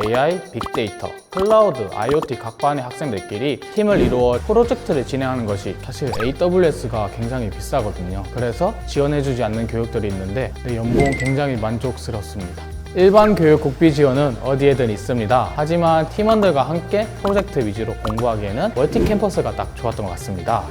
AI, 빅데이터, 클라우드, IoT 각반의 학생들끼리 팀을 이루어 프로젝트를 진행하는 것이 사실 AWS가 굉장히 비싸거든요. 그래서 지원해주지 않는 교육들이 있는데 연봉 굉장히 만족스럽습니다. 일반 교육 국비 지원은 어디에든 있습니다. 하지만 팀원들과 함께 프로젝트 위주로 공부하기에는 멀티 캠퍼스가 딱 좋았던 것 같습니다.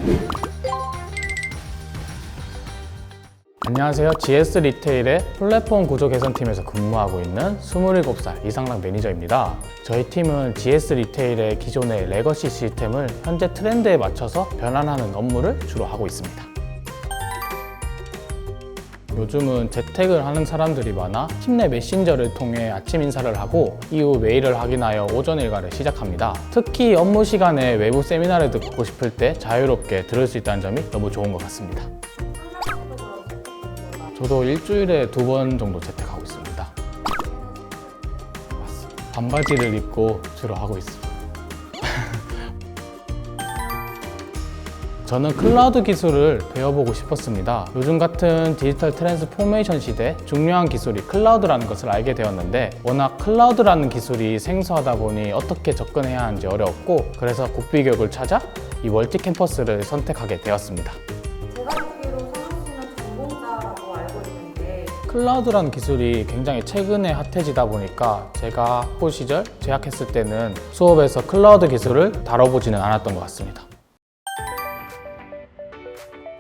안녕하세요. GS 리테일의 플랫폼 구조 개선팀에서 근무하고 있는 27살 이상락 매니저입니다. 저희 팀은 GS 리테일의 기존의 레거시 시스템을 현재 트렌드에 맞춰서 변환하는 업무를 주로 하고 있습니다. 요즘은 재택을 하는 사람들이 많아 팀 내 메신저를 통해 아침 인사를 하고 이후 메일을 확인하여 오전 일과를 시작합니다. 특히 업무 시간에 외부 세미나를 듣고 싶을 때 자유롭게 들을 수 있다는 점이 너무 좋은 것 같습니다. 저도 일주일에 2번 정도 재택하고 있습니다. 반바지를 입고 주로 하고 있습니다. 저는 클라우드 기술을 배워보고 싶었습니다. 요즘 같은 디지털 트랜스포메이션 시대 중요한 기술이 클라우드라는 것을 알게 되었는데 워낙 클라우드라는 기술이 생소하다 보니 어떻게 접근해야 하는지 어려웠고 그래서 국비 교육을 찾아 이 멀티 캠퍼스를 선택하게 되었습니다. 제가 듣기로 상학 씨는 전공자라고 알고 있는데 클라우드라는 기술이 굉장히 최근에 핫해지다 보니까 제가 학부 시절 재학했을 때는 수업에서 클라우드 기술을 다뤄보지는 않았던 것 같습니다.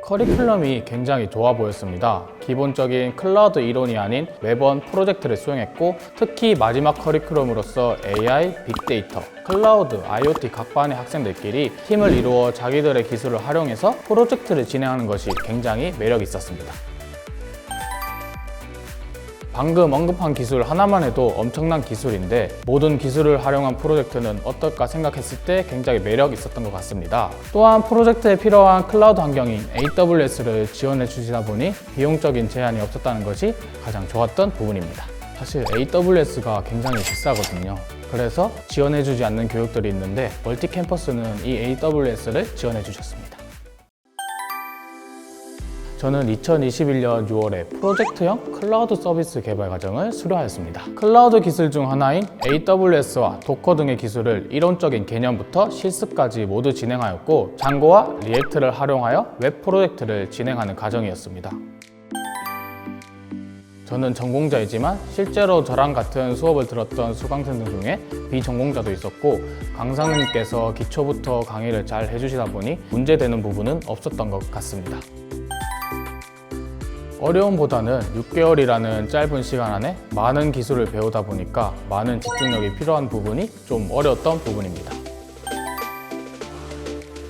커리큘럼이 굉장히 좋아 보였습니다. 기본적인 클라우드 이론이 아닌 매번 프로젝트를 수행했고 특히 마지막 커리큘럼으로서 AI, 빅데이터, 클라우드, IoT 각반의 학생들끼리 팀을 이루어 자기들의 기술을 활용해서 프로젝트를 진행하는 것이 굉장히 매력 있었습니다. 방금 언급한 기술 하나만 해도 엄청난 기술인데 모든 기술을 활용한 프로젝트는 어떨까 생각했을 때 굉장히 매력 있었던 것 같습니다. 또한 프로젝트에 필요한 클라우드 환경인 AWS를 지원해 주시다 보니 비용적인 제한이 없었다는 것이 가장 좋았던 부분입니다. 사실 AWS가 굉장히 비싸거든요. 그래서 지원해 주지 않는 교육들이 있는데 멀티 캠퍼스는 이 AWS를 지원해 주셨습니다. 저는 2021년 6월에 프로젝트형 클라우드 서비스 개발 과정을 수료하였습니다. 클라우드 기술 중 하나인 AWS와 도커 등의 기술을 이론적인 개념부터 실습까지 모두 진행하였고 장고와 리액트를 활용하여 웹 프로젝트를 진행하는 과정이었습니다. 저는 전공자이지만 실제로 저랑 같은 수업을 들었던 수강생들 중에 비전공자도 있었고 강사님께서 기초부터 강의를 잘 해주시다 보니 문제되는 부분은 없었던 것 같습니다. 어려움보다는 6개월이라는 짧은 시간 안에 많은 기술을 배우다 보니까 많은 집중력이 필요한 부분이 좀 어려웠던 부분입니다.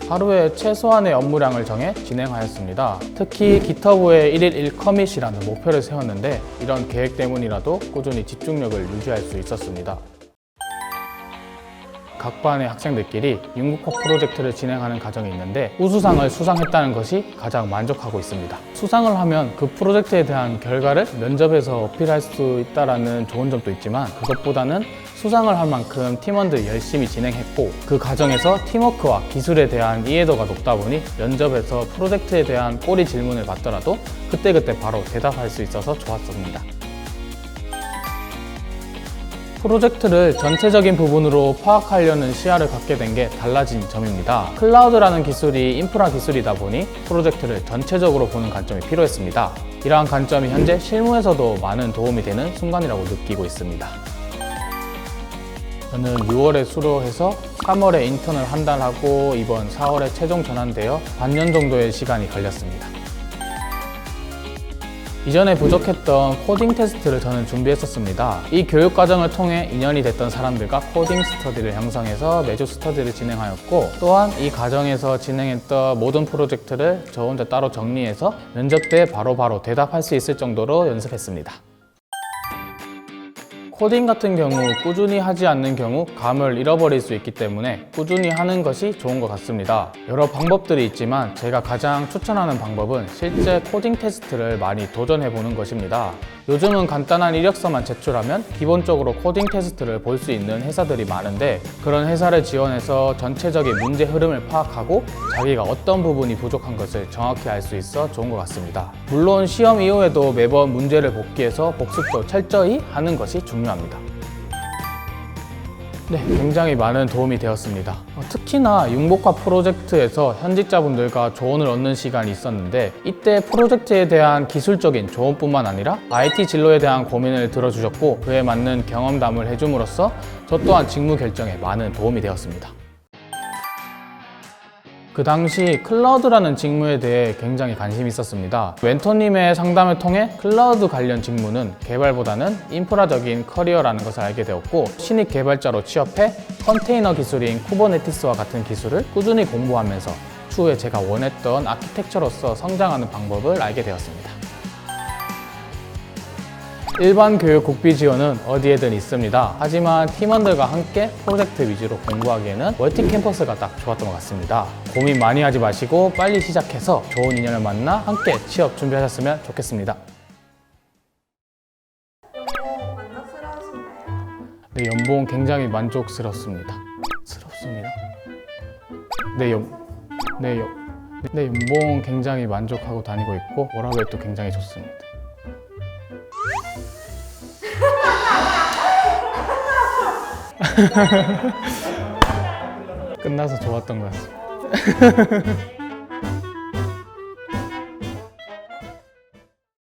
하루에 최소한의 업무량을 정해 진행하였습니다. 특히 GitHub의 1일 1커밋이라는 목표를 세웠는데 이런 계획 때문이라도 꾸준히 집중력을 유지할 수 있었습니다. 각 반의 학생들끼리 융극화 프로젝트를 진행하는 과정이 있는데 우수상을 수상했다는 것이 가장 만족하고 있습니다. 수상을 하면 그 프로젝트에 대한 결과를 면접에서 어필할 수 있다는 좋은 점도 있지만 그것보다는 수상을 할 만큼 팀원들이 열심히 진행했고 그 과정에서 팀워크와 기술에 대한 이해도가 높다 보니 면접에서 프로젝트에 대한 꼬리 질문을 받더라도 그때그때 바로 대답할 수 있어서 좋았습니다. 프로젝트를 전체적인 부분으로 파악하려는 시야를 갖게 된 게 달라진 점입니다. 클라우드라는 기술이 인프라 기술이다 보니 프로젝트를 전체적으로 보는 관점이 필요했습니다. 이러한 관점이 현재 실무에서도 많은 도움이 되는 순간이라고 느끼고 있습니다. 저는 6월에 수료해서 3월에 인턴을 한 달 하고 이번 4월에 최종 전환되어 반년 정도의 시간이 걸렸습니다. 이전에 부족했던 코딩 테스트를 저는 준비했었습니다. 이 교육 과정을 통해 인연이 됐던 사람들과 코딩 스터디를 형성해서 매주 스터디를 진행하였고 또한 이 과정에서 진행했던 모든 프로젝트를 저 혼자 따로 정리해서 면접 때 바로바로 대답할 수 있을 정도로 연습했습니다. 코딩 같은 경우 꾸준히 하지 않는 경우 감을 잃어버릴 수 있기 때문에 꾸준히 하는 것이 좋은 것 같습니다. 여러 방법들이 있지만 제가 가장 추천하는 방법은 실제 코딩 테스트를 많이 도전해보는 것입니다. 요즘은 간단한 이력서만 제출하면 기본적으로 코딩 테스트를 볼 수 있는 회사들이 많은데 그런 회사를 지원해서 전체적인 문제 흐름을 파악하고 자기가 어떤 부분이 부족한 것을 정확히 알 수 있어 좋은 것 같습니다. 물론 시험 이후에도 매번 문제를 복기해서 복습도 철저히 하는 것이 중요합니다. 네, 굉장히 많은 도움이 되었습니다. 특히나 융복화 프로젝트에서 현직자분들과 조언을 얻는 시간이 있었는데 이때 프로젝트에 대한 기술적인 조언뿐만 아니라 IT 진로에 대한 고민을 들어주셨고 그에 맞는 경험담을 해줌으로써 저 또한 직무 결정에 많은 도움이 되었습니다. 그 당시 클라우드라는 직무에 대해 굉장히 관심이 있었습니다. 멘토님의 상담을 통해 클라우드 관련 직무는 개발보다는 인프라적인 커리어라는 것을 알게 되었고 신입 개발자로 취업해 컨테이너 기술인 쿠버네티스와 같은 기술을 꾸준히 공부하면서 추후에 제가 원했던 아키텍처로서 성장하는 방법을 알게 되었습니다. 일반 교육 국비 지원은 어디에든 있습니다. 하지만 팀원들과 함께 프로젝트 위주로 공부하기에는 멀티 캠퍼스가 딱 좋았던 것 같습니다. 고민 많이 하지 마시고 빨리 시작해서 좋은 인연을 만나 함께 취업 준비하셨으면 좋겠습니다. 연봉 만족스러우신가요? 네, 연봉 굉장히 만족스럽습니다. 네, 연봉 굉장히 만족하고 다니고 있고 워라밸도 굉장히 좋습니다. 끝나서 좋았던 것 같습니다.